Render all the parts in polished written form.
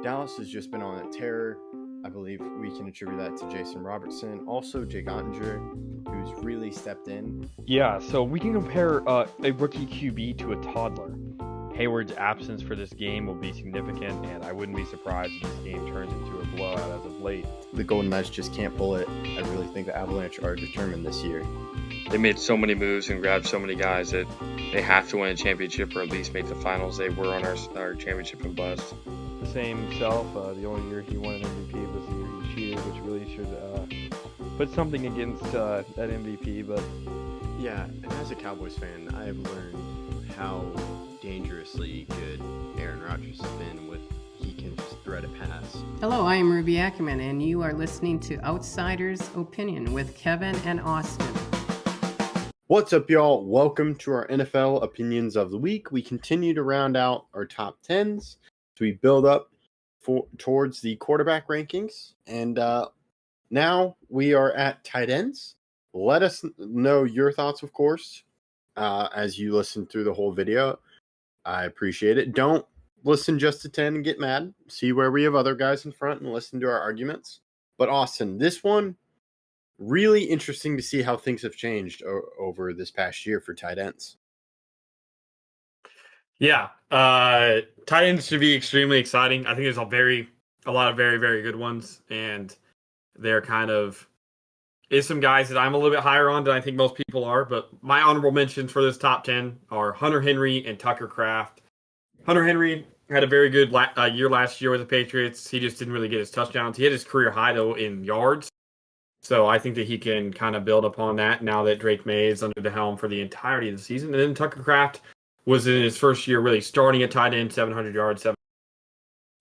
Dallas has just been on a tear. I believe we can attribute that to Jason Robertson. Also, Jake Ottinger, who's really stepped in. Yeah, so we can compare a rookie QB to a toddler. Hayward's absence for this game will be significant, and I wouldn't be surprised if this game turns into a blowout as of late. The Golden Knights just can't pull it. I really think the Avalanche are determined this year. They made so many moves and grabbed so many guys that they have to win a championship or at least make the finals. They were on our championship and bust. The same self, the only year he won an MVP was the year he cheated, which really should put something against that MVP. But yeah, and as a Cowboys fan, I have learned how dangerously good Aaron Rodgers has been with he can just thread a pass. Hello, I am Ruby Ackerman, and you are listening to Outsider's Opinion with Kevin and Austin. What's up, y'all? Welcome to our NFL Opinions of the Week. We continue to round out our top 10s as we build up towards the quarterback rankings. And now we are at tight ends. Let us know your thoughts, of course, as you listen through the whole video. I appreciate it. Don't listen just to 10 and get mad. See where we have other guys in front and listen to our arguments. But Austin, this one, really interesting to see how things have changed over this past year for tight ends. Yeah, tight ends should be extremely exciting. I think there's a lot of very, very good ones, and they're is some guys that I'm a little bit higher on than I think most people are, but my honorable mentions for this top 10 are Hunter Henry and Tucker Kraft. Hunter Henry had a very good year last year with the Patriots. He just didn't really get his touchdowns. He had his career high, though, in yards. So I think that he can kind of build upon that now that Drake May is under the helm for the entirety of the season. And then Tucker Kraft was in his first year really starting at tight end, 700 yards.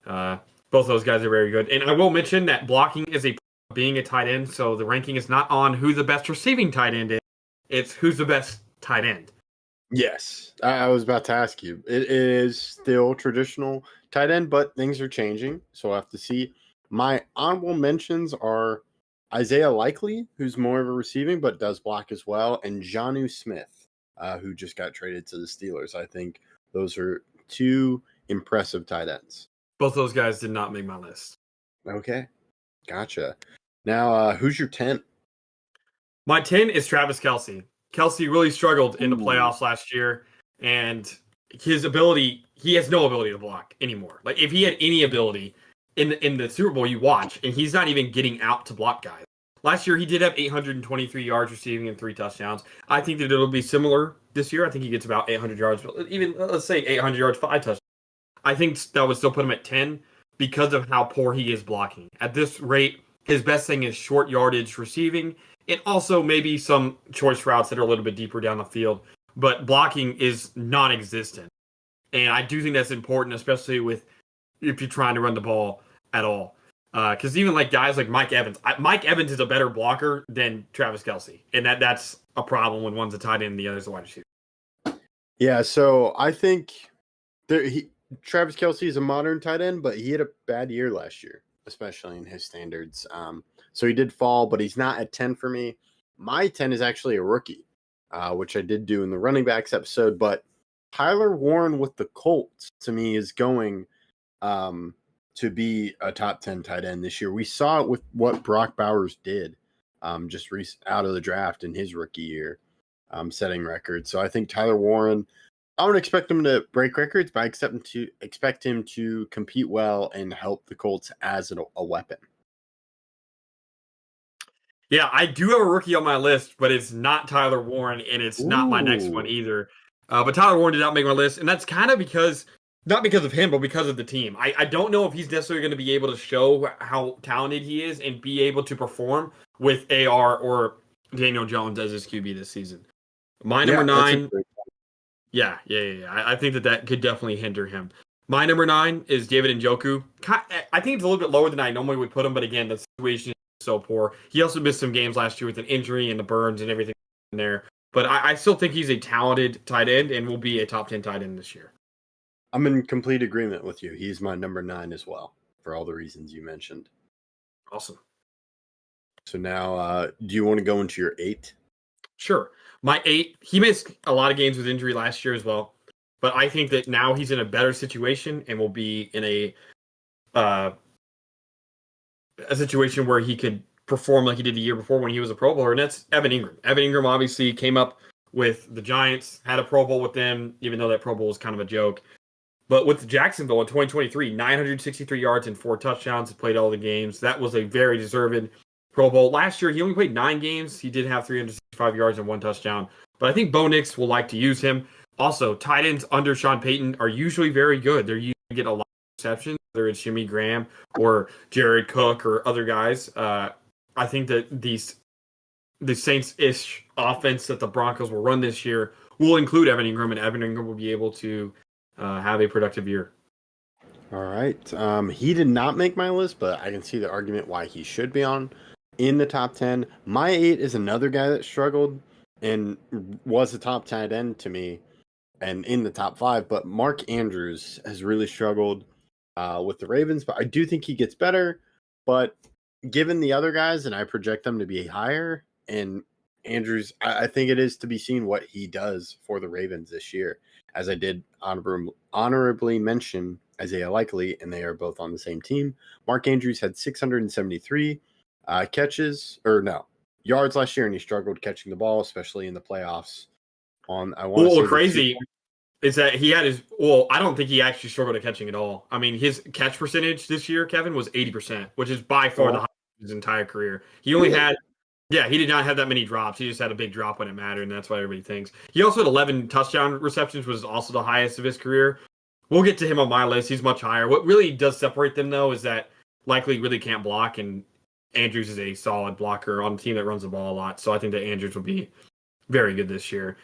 Both those guys are very good. And I will mention that blocking is being a tight end, so the ranking is not on who the best receiving tight end is. It's who's the best tight end. Yes, I was about to ask you. It is still traditional tight end, but things are changing, so we'll have to see. My honorable mentions are Isaiah Likely, who's more of a receiving but does block as well, and Jonnu Smith, who just got traded to the Steelers. I think those are two impressive tight ends. Both those guys did not make my list. Okay, gotcha. Now, who's your 10? My 10 is Travis Kelce. Kelce really struggled in the playoffs last year, and he has no ability to block anymore. Like, if he had any ability in the Super Bowl, you watch, and he's not even getting out to block guys. Last year, he did have 823 yards receiving and 3 touchdowns. I think that it'll be similar this year. I think he gets about 800 yards, but even, let's say, 800 yards, 5 touchdowns. I think that would still put him at 10 because of how poor he is blocking. At this rate, his best thing is short yardage receiving, and also maybe some choice routes that are a little bit deeper down the field. But blocking is non-existent. And I do think that's important, especially if you're trying to run the ball at all. Because even like guys like Mike Evans. Mike Evans is a better blocker than Travis Kelce. And that's a problem when one's a tight end and the other's a wide receiver. Yeah, so I think Travis Kelce is a modern tight end, but he had a bad year last year, especially in his standards. So he did fall, but he's not at 10 for me. My 10 is actually a rookie, which I did do in the running backs episode. But Tyler Warren with the Colts, to me, is going to be a top 10 tight end this year. We saw it with what Brock Bowers did just out of the draft in his rookie year, setting records. So I think Tyler Warren, I don't expect him to break records, but I expect him to compete well and help the Colts as a weapon. Yeah, I do have a rookie on my list, but it's not Tyler Warren, and it's not my next one either. But Tyler Warren did not make my list, and that's kind of not because of him, but because of the team. I don't know if he's necessarily going to be able to show how talented he is and be able to perform with AR or Daniel Jones as his QB this season. My number 9... Yeah. I think that could definitely hinder him. My number 9 is David Njoku. I think it's a little bit lower than I normally would put him, but again, the situation is so poor. He also missed some games last year with an injury and the burns and everything in there. But I still think he's a talented tight end and will be a top 10 tight end this year. I'm in complete agreement with you. He's my number 9 as well, for all the reasons you mentioned. Awesome. So now, do you want to go into your 8? Sure. My 8, he missed a lot of games with injury last year as well. But I think that now he's in a better situation and will be in a a situation where he could perform like he did the year before when he was a Pro Bowler, and that's Evan Ingram. Evan Ingram obviously came up with the Giants, had a Pro Bowl with them, even though that Pro Bowl was kind of a joke. But with Jacksonville in 2023, 963 yards and 4 touchdowns, he played all the games. That was a very deserved Pro Bowl. Last year, he only played 9 games. He did have 365 yards and 1 touchdown. But I think Bo Nix will like to use him. Also, tight ends under Sean Payton are usually very good. They're usually get a lot of receptions, whether it's Jimmy Graham or Jared Cook or other guys. I think that the Saints-ish offense that the Broncos will run this year will include Evan Ingram, and Evan Ingram will be able to have a productive year. All right. He did not make my list, but I can see the argument why he should be on in the top 10. My 8 is another guy that struggled and was a top tight end to me and in the top 5, but Mark Andrews has really struggled with the Ravens, but I do think he gets better. But given the other guys, and I project them to be higher, and Andrews, I think it is to be seen what he does for the Ravens this year. As I did honorably mention Isaiah Likely, and they are both on the same team. Mark Andrews had 673 yards last year, and he struggled catching the ball, especially in the playoffs. Crazy is that he had I don't think he actually struggled at catching at all. I mean, his catch percentage this year, Kevin, was 80%, which is by far the highest of his entire career. He only had he did not have that many drops. He just had a big drop when it mattered, and that's what everybody thinks. He also had 11 touchdown receptions, which was also the highest of his career. We'll get to him on my list. He's much higher. What really does separate them, though, is that Likely really can't block, and Andrews is a solid blocker on a team that runs the ball a lot. So I think that Andrews will be very good this year.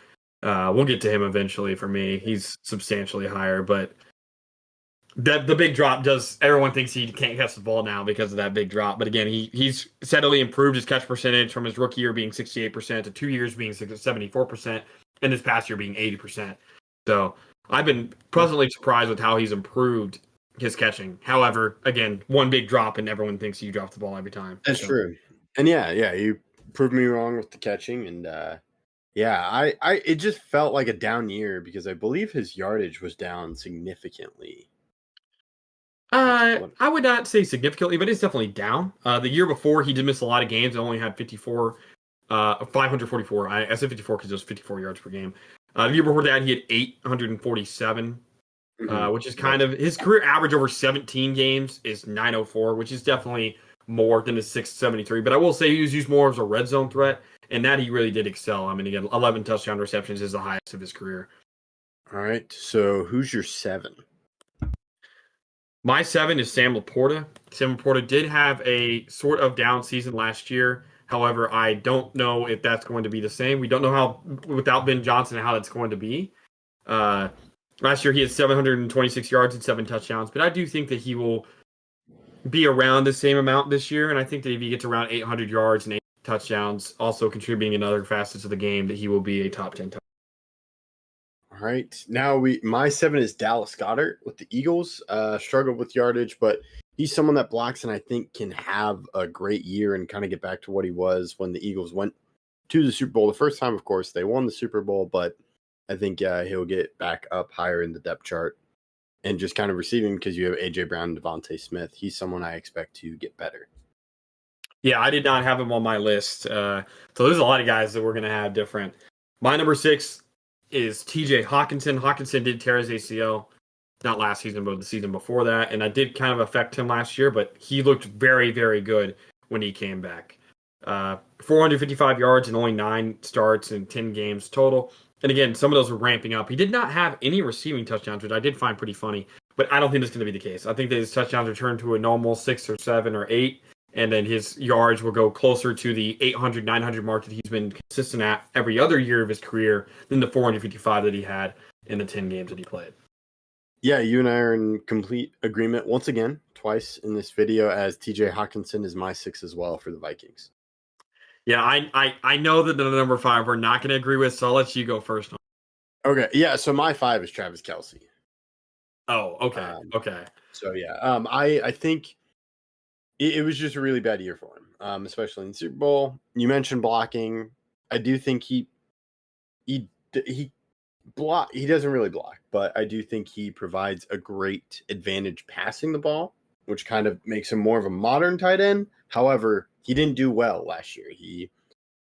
We'll get to him eventually for me. He's substantially higher, but the big drop does. Everyone thinks he can't catch the ball now because of that big drop. But again, he's steadily improved his catch percentage from his rookie year being 68% to 2 years being 74%, and this past year being 80%. So I've been pleasantly surprised with how he's improved his catching. However, again, one big drop and everyone thinks you drop the ball every time. That's true. And you proved me wrong with the catching, and it just felt like a down year because I believe his yardage was down significantly. I would not say significantly, but it's definitely down. The year before, he did miss a lot of games and only had 544. I said 54 because it was 54 yards per game. The year before that, he had 847, which is kind of his career average over 17 games is 904, which is definitely more than his 673. But I will say he was used more as a red zone threat, and that he really did excel. I mean, again, 11 touchdown receptions is the highest of his career. All right. So who's your 7? My 7 is Sam Laporta. Sam Laporta did have a sort of down season last year. However, I don't know if that's going to be the same. We don't know how, without Ben Johnson, how that's going to be. Last year, he had 726 yards and 7 touchdowns. But I do think that he will be around the same amount this year. And I think that if he gets around 800 yards and 8 touchdowns, also contributing in other facets of the game, that he will be a top 10 touchdown. All right. Now my 7 is Dallas Goedert with the Eagles. Struggled with yardage, but he's someone that blocks and I think can have a great year and kind of get back to what he was when the Eagles went to the Super Bowl. The first time, of course, they won the Super Bowl, but I think he'll get back up higher in the depth chart and just kind of receiving because you have A.J. Brown and Devontae Smith. He's someone I expect to get better. Yeah, I did not have him on my list. So there's a lot of guys that we're going to have different. My number 6 is TJ Hawkinson. Hawkinson did tear his ACL, not last season, but the season before that. And I did kind of affect him last year, but he looked very, very good when he came back. 455 yards and only 9 starts in 10 games total. And again, some of those were ramping up. He did not have any receiving touchdowns, which I did find pretty funny, but I don't think that's going to be the case. I think that his touchdowns return to a normal 6 or 7 or 8. And then his yards will go closer to the 800, 900 mark that he's been consistent at every other year of his career than the 455 that he had in the 10 games that he played. Yeah, you and I are in complete agreement once again, twice in this video, as TJ Hawkinson is my 6 as well for the Vikings. Yeah, I know that the number 5 we're not going to agree with, so I'll let you go first. Okay, yeah, so my 5 is Travis Kelce. Oh, okay, okay. So, yeah, I think it was just a really bad year for him, especially in the Super Bowl. You mentioned blocking. I do think he doesn't really block, but I do think he provides a great advantage passing the ball which kind of makes him more of a modern tight end. However, he didn't do well last year. He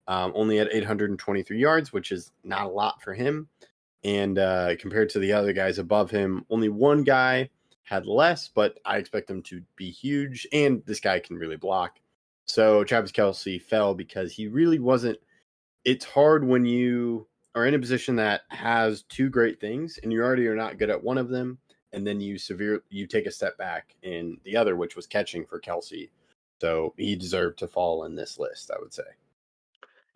only had 823 yards, which is not a lot for him. And compared to the other guys above him, only one guy had less, but I expect him to be huge. And this guy can really block. So Travis Kelce fell because he really wasn't. It's hard when you are in a position that has two great things and you already are not good at one of them. And then you take a step back in the other, which was catching for Kelce. So he deserved to fall in this list, I would say.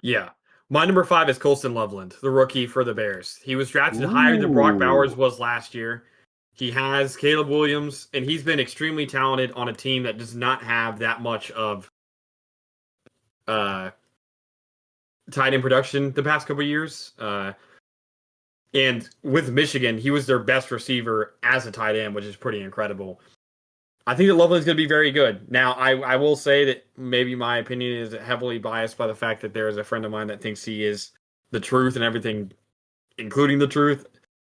Yeah. My number 5 is Colston Loveland, the rookie for the Bears. He was drafted higher than Brock Bowers was last year. He has Caleb Williams, and he's been extremely talented on a team that does not have that much of tight end production the past couple of years. And with Michigan, he was their best receiver as a tight end, which is pretty incredible. I think that Loveland's going to be very good. Now, I will say that maybe my opinion is heavily biased by the fact that there is a friend of mine that thinks he is the truth and everything, including the truth.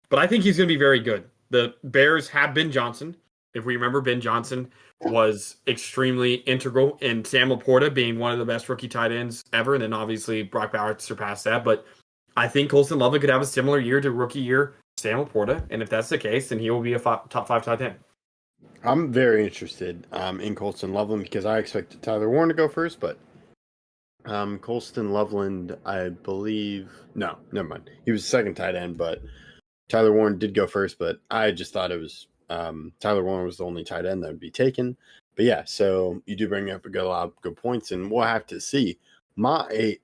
But I think he's going to be very good. The Bears have Ben Johnson. If we remember, Ben Johnson was extremely integral in Sam Laporta being one of the best rookie tight ends ever. And then obviously Brock Bowers surpassed that. But I think Colston Loveland could have a similar year to rookie year Sam Laporta. And if that's the case, then he will be a top 5 tight end. I'm very interested in Colston Loveland because I expected Tyler Warren to go first, but Colston Loveland, I believe, no, never mind. He was second tight end, but Tyler Warren did go first, but I just thought it was Tyler Warren was the only tight end that would be taken. But yeah, so you do bring up a lot of good points, and we'll have to see. My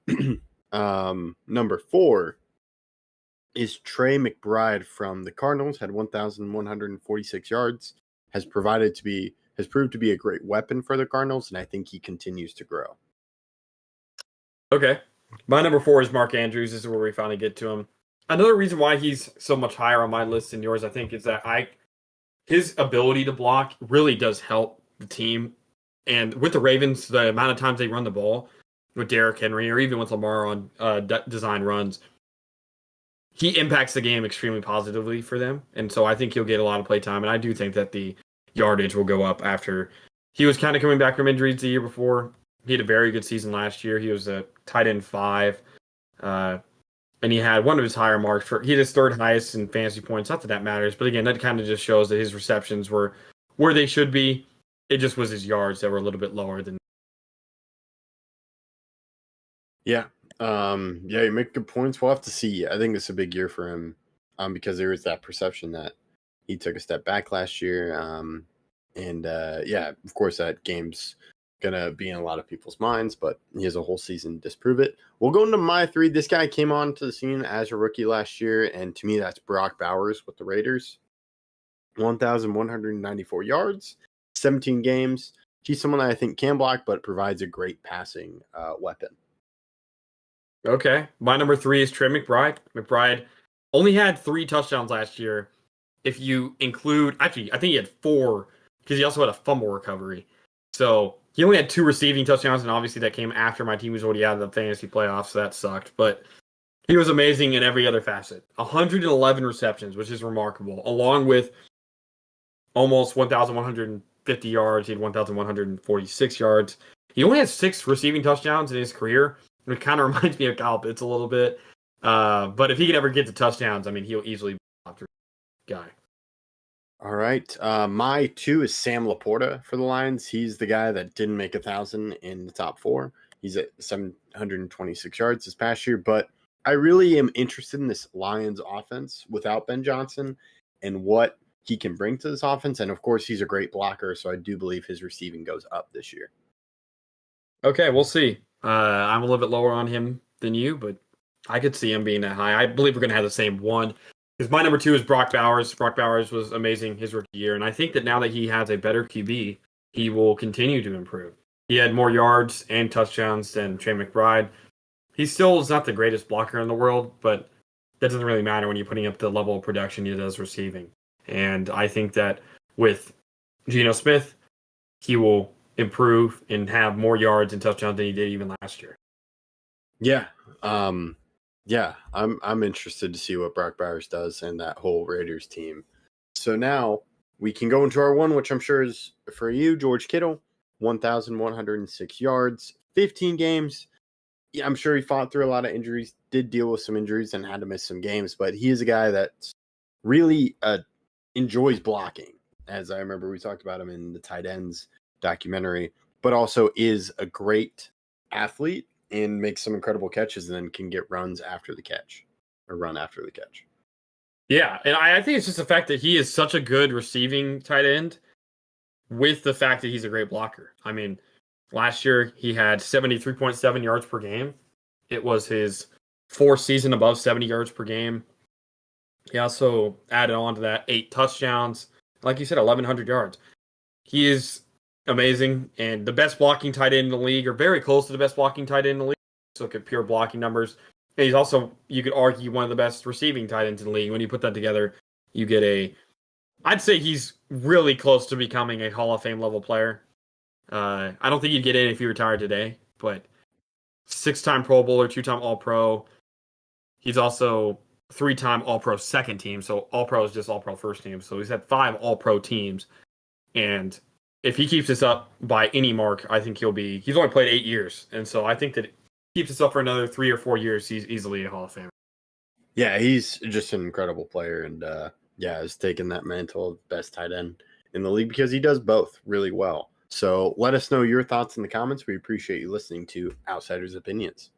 number 4 is Trey McBride from the Cardinals, had 1,146 yards. Has proved to be a great weapon for the Cardinals, and I think he continues to grow. Okay. My number 4 is Mark Andrews. This is where we finally get to him. Another reason why he's so much higher on my list than yours, I think, is that his ability to block really does help the team. And with the Ravens, the amount of times they run the ball with Derrick Henry or even with Lamar on design runs, he impacts the game extremely positively for them. And so I think he'll get a lot of play time. And I do think that the yardage will go up after he was kind of coming back from injuries the year before. He had a very good season last year. He was a tight end 5. And he had one of his higher marks. He had his 3rd highest in fantasy points. Not that that matters. But again, that kind of just shows that his receptions were where they should be. It just was his yards that were a little bit lower than. Yeah. You make good points. We'll have to see. I think it's a big year for him because there is that perception that he took a step back last year. Of course, that game's going to be in a lot of people's minds, but he has a whole season to disprove it. We'll go into my 3. This guy came on to the scene as a rookie last year, and to me, that's Brock Bowers with the Raiders. 1,194 yards, 17 games. He's someone that I think can block, but provides a great passing weapon. Okay. My number 3 is Trey McBride. McBride only had 3 touchdowns last year. If you include, actually, I think he had 4 because he also had a fumble recovery. So he only had 2 receiving touchdowns, and obviously that came after my team was already out of the fantasy playoffs, so that sucked. But he was amazing in every other facet. 111 receptions, which is remarkable, along with almost 1,150 yards. He had 1,146 yards. He only had 6 receiving touchdowns in his career. It kind of reminds me of Kyle Pitts a little bit. But if he could ever get to touchdowns, I mean, he'll easily be a top 3 guy. All right. My 2 is Sam Laporta for the Lions. He's the guy that didn't make 1,000 in the top 4. He's at 726 yards this past year. But I really am interested in this Lions offense without Ben Johnson and what he can bring to this offense. And, of course, he's a great blocker, so I do believe his receiving goes up this year. Okay, we'll see. I'm a little bit lower on him than you, but I could see him being that high. I believe we're going to have the same one. Because my number 2 is Brock Bowers. Brock Bowers was amazing his rookie year, and I think that now that he has a better QB, he will continue to improve. He had more yards and touchdowns than Trey McBride. He still is not the greatest blocker in the world, but that doesn't really matter when you're putting up the level of production he does receiving. And I think that with Geno Smith, he will improve and have more yards and touchdowns than he did even last year. Yeah. I'm interested to see what Brock Bowers does and that whole Raiders team. So now we can go into our one, which I'm sure is for you, George Kittle, 1,106 yards, 15 games. Yeah, I'm sure he fought through a lot of injuries, did deal with some injuries and had to miss some games, but he is a guy that really enjoys blocking. As I remember, we talked about him in the tight ends documentary, but also is a great athlete and makes some incredible catches and then can get runs after the catch or run after the catch. Yeah, and I think it's just the fact that he is such a good receiving tight end with the fact that he's a great blocker. I mean, last year he had 73.7 yards per game. It was his fourth season above 70 yards per game. He also added on to that 8 touchdowns. Like you said, 1,100 yards. He is amazing and the best blocking tight end in the league, or very close to the best blocking tight end in the league. Let's look at pure blocking numbers. And he's also, you could argue, one of the best receiving tight ends in the league. When you put that together, you get I'd say he's really close to becoming a Hall of Fame level player. I don't think you'd get in if he retired today, but 6-time Pro Bowler, 2-time All-Pro. He's also 3-time All-Pro second team. So All-Pro is just All-Pro first team. So he's had 5 All-Pro teams. And if he keeps this up by any mark, I think he's only played 8 years. And so I think that keeps this up for another 3 or 4 years, he's easily a Hall of Famer. Yeah, he's just an incredible player and has taken that mantle of best tight end in the league because he does both really well. So let us know your thoughts in the comments. We appreciate you listening to Outsiders Opinions.